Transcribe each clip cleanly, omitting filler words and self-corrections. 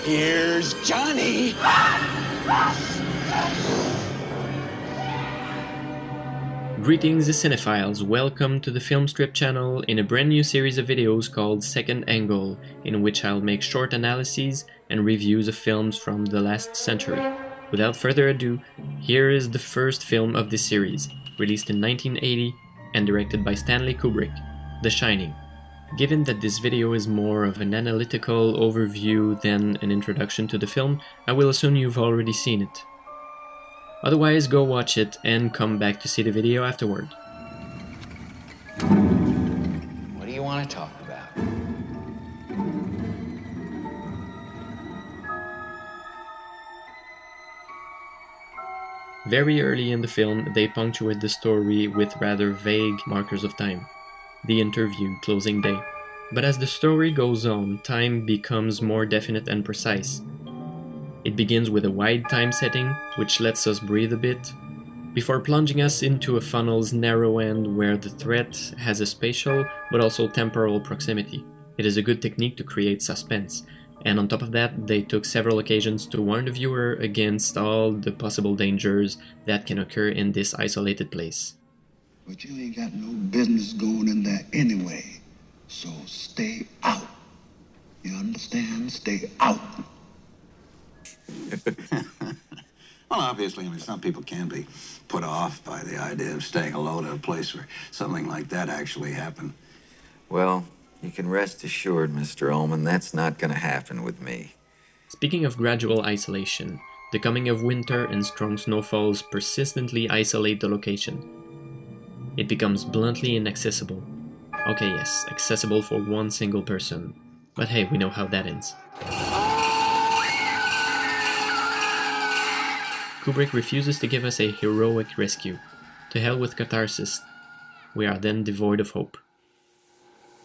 Here's Johnny! Greetings cinephiles, welcome to the FILMSTRIP channel in a brand new series of videos called Second Angle, in which I'll make short analyses and reviews of films from the last century. Without further ado, here is the first film of this series, released in 1980 and directed by Stanley Kubrick, The Shining. Given that this video is more of an analytical overview than an introduction to the film, I will assume you've already seen it. Otherwise, go watch it and come back to see the video afterward. What do you want to talk about? Very early in the film, they punctuate the story with rather vague markers of time. The interview, closing day. But as the story goes on, time becomes more definite and precise. It begins with a wide time setting, which lets us breathe a bit, before plunging us into a funnel's narrow end where the threat has a spatial but also temporal proximity. It is a good technique to create suspense, and on top of that, they took several occasions to warn the viewer against all the possible dangers that can occur in this isolated place. But you ain't got no business going in there anyway, so stay out. You understand? Stay out. Well, obviously, some people can be put off by the idea of staying alone in a place where something like that actually happened. Well, you can rest assured, Mr. Ullman, that's not going to happen with me. Speaking of gradual isolation, the coming of winter and strong snowfalls persistently isolate the location. It becomes bluntly inaccessible. Okay, yes, accessible for one single person. But hey, we know how that ends. Kubrick refuses to give us a heroic rescue. To hell with catharsis. We are then devoid of hope.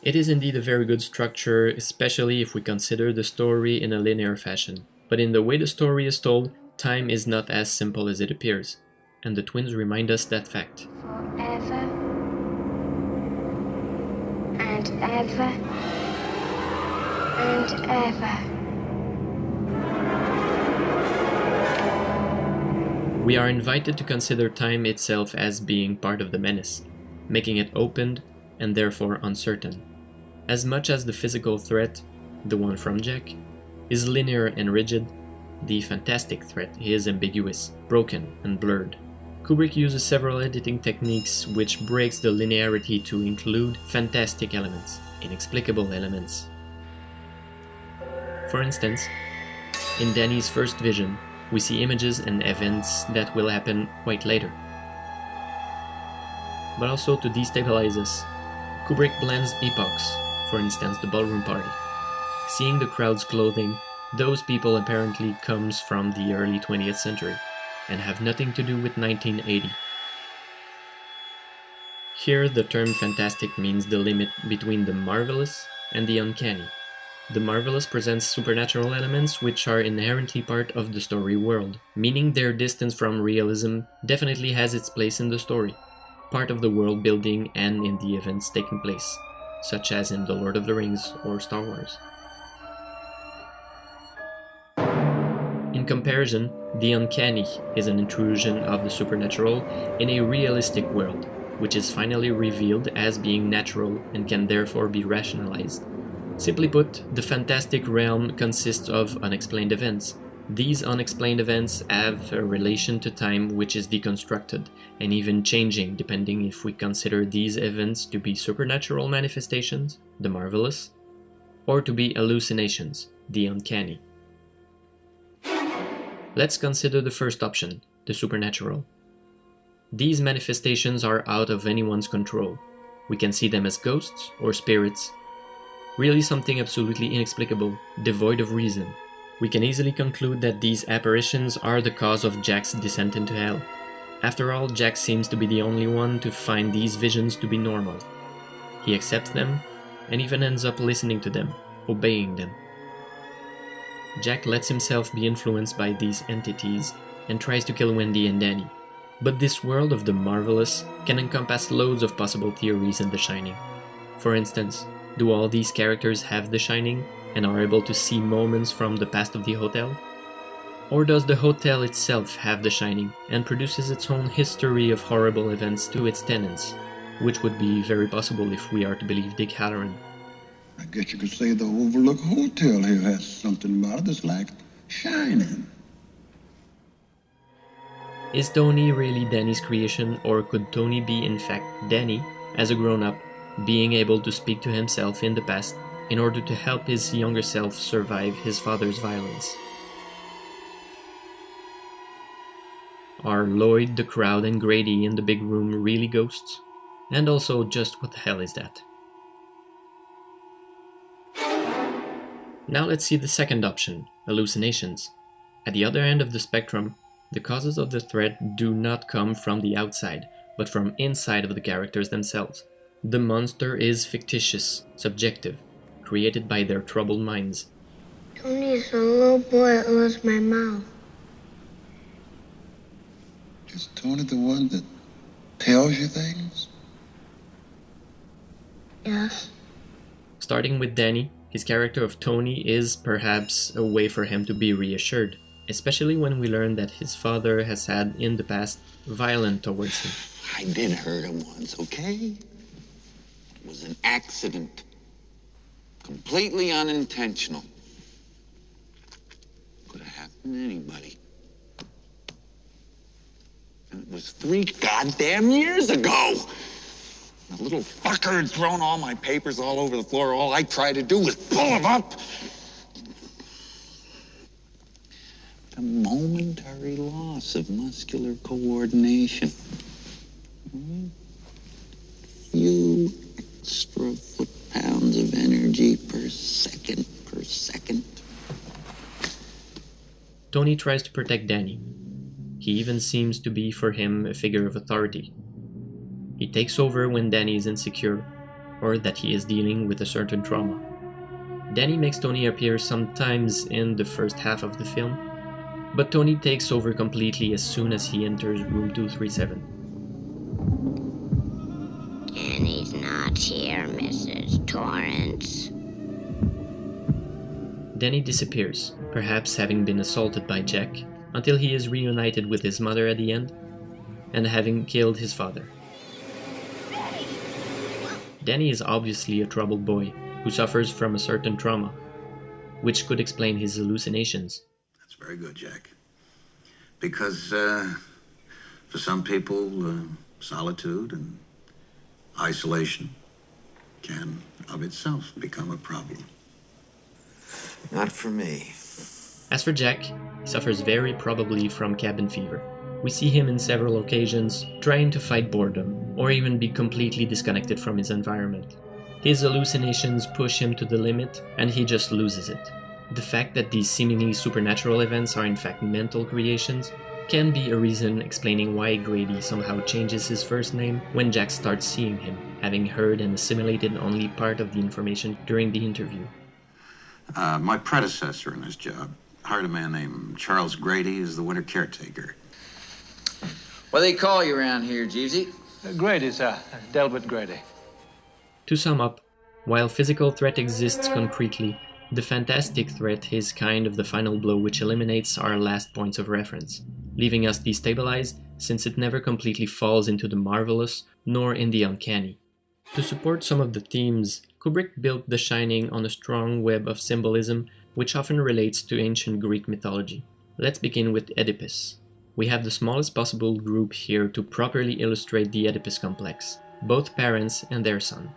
It is indeed a very good structure, especially if we consider the story in a linear fashion. But in the way the story is told, time is not as simple as it appears. And the twins remind us that fact. Forever and ever and ever. We are invited to consider time itself as being part of the menace, making it open and therefore uncertain. As much as the physical threat, the one from Jack, is linear and rigid, the fantastic threat is ambiguous, broken and blurred. Kubrick uses several editing techniques which breaks the linearity to include fantastic elements, inexplicable elements. For instance, in Danny's first vision, we see images and events that will happen quite later. But also to destabilize us, Kubrick blends epochs, for instance the ballroom party. Seeing the crowd's clothing, those people apparently comes from the early 20th century and have nothing to do with 1980. Here the term fantastic means the limit between the marvelous and the uncanny. The marvelous presents supernatural elements which are inherently part of the story world, meaning their distance from realism definitely has its place in the story, part of the world building and in the events taking place, such as in The Lord of the Rings or Star Wars. In comparison, the uncanny is an intrusion of the supernatural in a realistic world, which is finally revealed as being natural and can therefore be rationalized. Simply put, the fantastic realm consists of unexplained events. These unexplained events have a relation to time which is deconstructed, and even changing depending if we consider these events to be supernatural manifestations, the marvelous, or to be hallucinations, the uncanny. Let's consider the first option, the supernatural. These manifestations are out of anyone's control. We can see them as ghosts or spirits. Really something absolutely inexplicable, devoid of reason. We can easily conclude that these apparitions are the cause of Jack's descent into hell. After all, Jack seems to be the only one to find these visions to be normal. He accepts them, and even ends up listening to them, obeying them. Jack lets himself be influenced by these entities and tries to kill Wendy and Danny. But this world of the marvelous can encompass loads of possible theories in The Shining. For instance, do all these characters have The Shining, and are able to see moments from the past of the hotel? Or does the hotel itself have the shining and produces its own history of horrible events to its tenants, which would be very possible if we are to believe Dick Halloran? I guess you could say the Overlook Hotel here has something about it that's like shining. Is Tony really Danny's creation, or could Tony be in fact Danny, as a grown-up, being able to speak to himself in the past in order to help his younger self survive his father's violence? Are Lloyd, the crowd, and Grady in the big room really ghosts? And also, just what the hell is that? Now let's see the second option, hallucinations. At the other end of the spectrum, the causes of the threat do not come from the outside, but from inside of the characters themselves. The monster is fictitious, subjective, created by their troubled minds. Tony's a little boy that loves my mouth. Is Tony the one that tells you things? Yes. Starting with Danny, his character of Tony is perhaps a way for him to be reassured, especially when we learn that his father has had, in the past, violence towards him. I did hurt him once, okay? It was an accident. Completely unintentional. Could have happened to anybody. And it was 3 goddamn years ago. The little fucker had thrown all my papers all over the floor. All I tried to do was pull them up. A momentary loss of muscular coordination. Few extra foot-pounds of energy per second. Tony tries to protect Danny. He even seems to be, for him, a figure of authority. He takes over when Danny is insecure, or that he is dealing with a certain trauma. Danny makes Tony appear sometimes in the first half of the film, but Tony takes over completely as soon as he enters room 237. Danny's not here, Mrs. Torrance. Danny disappears, perhaps having been assaulted by Jack, until he is reunited with his mother at the end, and having killed his father. Danny is obviously a troubled boy who suffers from a certain trauma, which could explain his hallucinations. That's very good, Jack. Because for some people, solitude and isolation can of itself become a problem. Not for me. As for Jack, he suffers very probably from cabin fever. We see him in several occasions trying to fight boredom, or even be completely disconnected from his environment. His hallucinations push him to the limit, and he just loses it. The fact that these seemingly supernatural events are in fact mental creations can be a reason explaining why Grady somehow changes his first name when Jack starts seeing him, having heard and assimilated only part of the information during the interview. My predecessor in this job hired a man named Charles Grady as the winter caretaker. What do they call you around here, Jeevesy? Grady, sir. Delbert Grady. To sum up, while physical threat exists concretely, the fantastic threat is kind of the final blow which eliminates our last points of reference, leaving us destabilized since it never completely falls into the marvelous nor in the uncanny. To support some of the themes, Kubrick built The Shining on a strong web of symbolism which often relates to ancient Greek mythology. Let's begin with Oedipus. We have the smallest possible group here to properly illustrate the Oedipus complex, both parents and their son.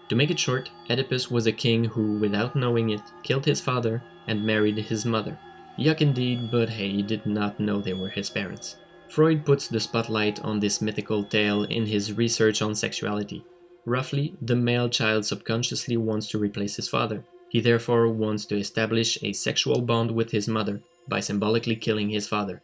To make it short, Oedipus was a king who, without knowing it, killed his father and married his mother. Yuck indeed, but hey, he did not know they were his parents. Freud puts the spotlight on this mythical tale in his research on sexuality. Roughly, the male child subconsciously wants to replace his father. He therefore wants to establish a sexual bond with his mother by symbolically killing his father.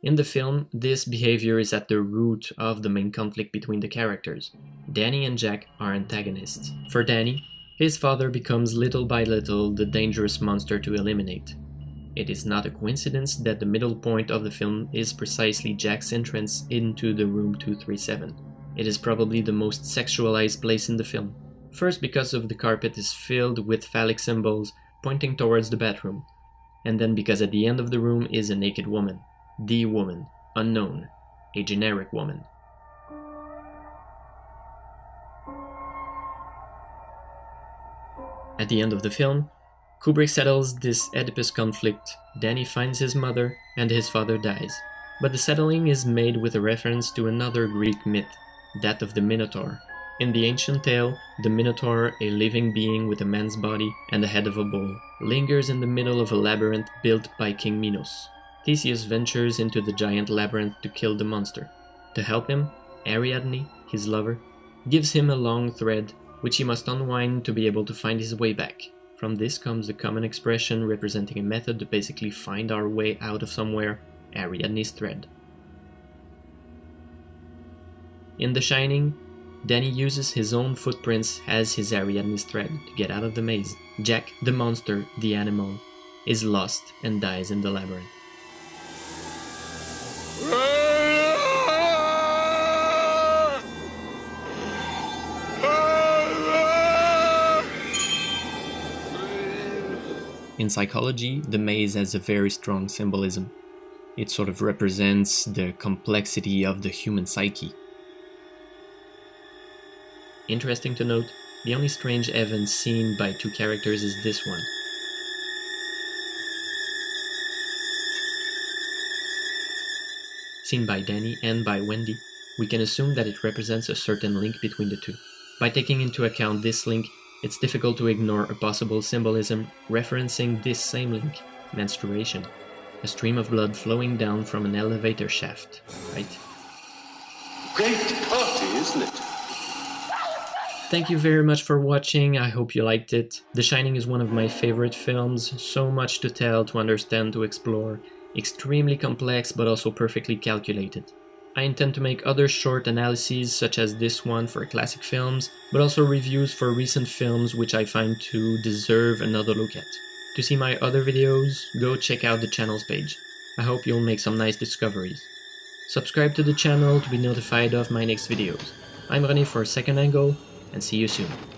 In the film, this behavior is at the root of the main conflict between the characters. Danny and Jack are antagonists. For Danny, his father becomes little by little the dangerous monster to eliminate. It is not a coincidence that the middle point of the film is precisely Jack's entrance into the room 237. It is probably the most sexualized place in the film. First, because of the carpet is filled with phallic symbols pointing towards the bathroom, and then because at the end of the room is a naked woman. The woman, unknown, a generic woman. At the end of the film, Kubrick settles this Oedipus conflict. Danny finds his mother and his father dies. But the settling is made with a reference to another Greek myth, that of the Minotaur. In the ancient tale, the Minotaur, a living being with a man's body and the head of a bull, lingers in the middle of a labyrinth built by King Minos. Theseus ventures into the giant labyrinth to kill the monster. To help him, Ariadne, his lover, gives him a long thread which he must unwind to be able to find his way back. From this comes the common expression representing a method to basically find our way out of somewhere, Ariadne's thread. In The Shining, Danny uses his own footprints as his Ariadne's thread to get out of the maze. Jack, the monster, the animal, is lost and dies in the labyrinth. In psychology, the maze has a very strong symbolism. It sort of represents the complexity of the human psyche. Interesting to note, the only strange event seen by two characters is this one. Seen by Danny and by Wendy, we can assume that it represents a certain link between the two. By taking into account this link, it's difficult to ignore a possible symbolism referencing this same link, menstruation, a stream of blood flowing down from an elevator shaft, right? Great party, isn't it? Thank you very much for watching, I hope you liked it. The Shining is one of my favorite films, so much to tell, to understand, to explore, extremely complex but also perfectly calculated. I intend to make other short analyses such as this one for classic films, but also reviews for recent films which I find to deserve another look at. To see my other videos, go check out the channel's page. I hope you'll make some nice discoveries. Subscribe to the channel to be notified of my next videos. I'm René for Second Angle, and see you soon.